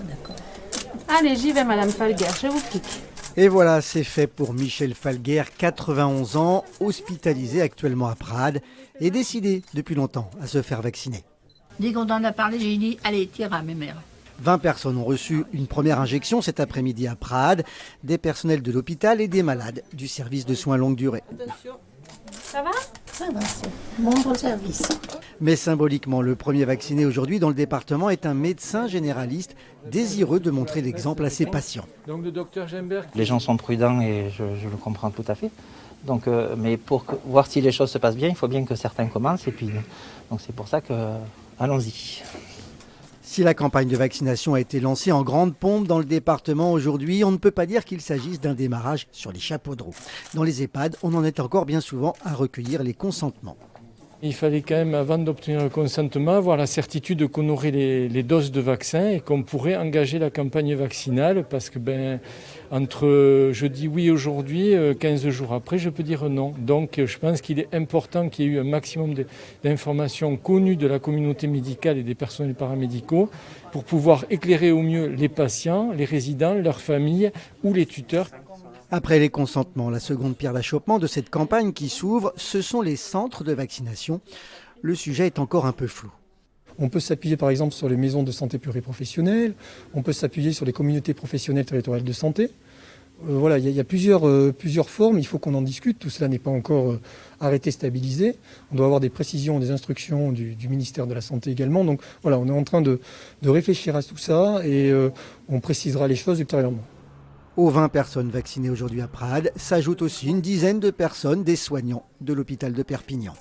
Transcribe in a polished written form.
D'accord. Allez, j'y vais, Madame Falguer, je vous pique. Et voilà, c'est fait pour Michel Falguer, 91 ans, hospitalisé actuellement à Prades et décidé depuis longtemps à se faire vacciner. Dès qu'on en a parlé, j'ai dit, allez, tire à mes mères. 20 personnes ont reçu une première injection cet après-midi à Prades, des personnels de l'hôpital et des malades du service de soins longue durée. Ça va? Ça va, c'est bon service. Mais symboliquement, le premier vacciné aujourd'hui dans le département est un médecin généraliste désireux de montrer l'exemple à ses patients. Donc le docteur Gemberg. Les gens sont prudents et je le comprends tout à fait. Donc, mais pour voir si les choses se passent bien, il faut bien que certains commencent. Et puis, donc c'est pour ça que allons-y. Si la campagne de vaccination a été lancée en grande pompe dans le département aujourd'hui, on ne peut pas dire qu'il s'agisse d'un démarrage sur les chapeaux de roue. Dans les EHPAD, on en est encore bien souvent à recueillir les consentements. Il fallait quand même, avant d'obtenir le consentement, avoir la certitude qu'on aurait les doses de vaccin et qu'on pourrait engager la campagne vaccinale parce que entre je dis oui aujourd'hui, 15 jours après, je peux dire non. Donc je pense qu'il est important qu'il y ait eu un maximum d'informations connues de la communauté médicale et des personnels paramédicaux pour pouvoir éclairer au mieux les patients, les résidents, leurs familles ou les tuteurs. Après les consentements, la seconde pierre d'achoppement de cette campagne qui s'ouvre, ce sont les centres de vaccination. Le sujet est encore un peu flou. On peut s'appuyer par exemple sur les maisons de santé pluriprofessionnelles, on peut s'appuyer sur les communautés professionnelles territoriales de santé. Voilà, il y a plusieurs formes, il faut qu'on en discute, tout cela n'est pas encore arrêté, stabilisé. On doit avoir des précisions, des instructions du ministère de la Santé également. Donc voilà, on est en train de réfléchir à tout ça et on précisera les choses ultérieurement. Aux 20 personnes vaccinées aujourd'hui à Prades s'ajoutent aussi une dizaine de personnes, des soignants de l'hôpital de Perpignan.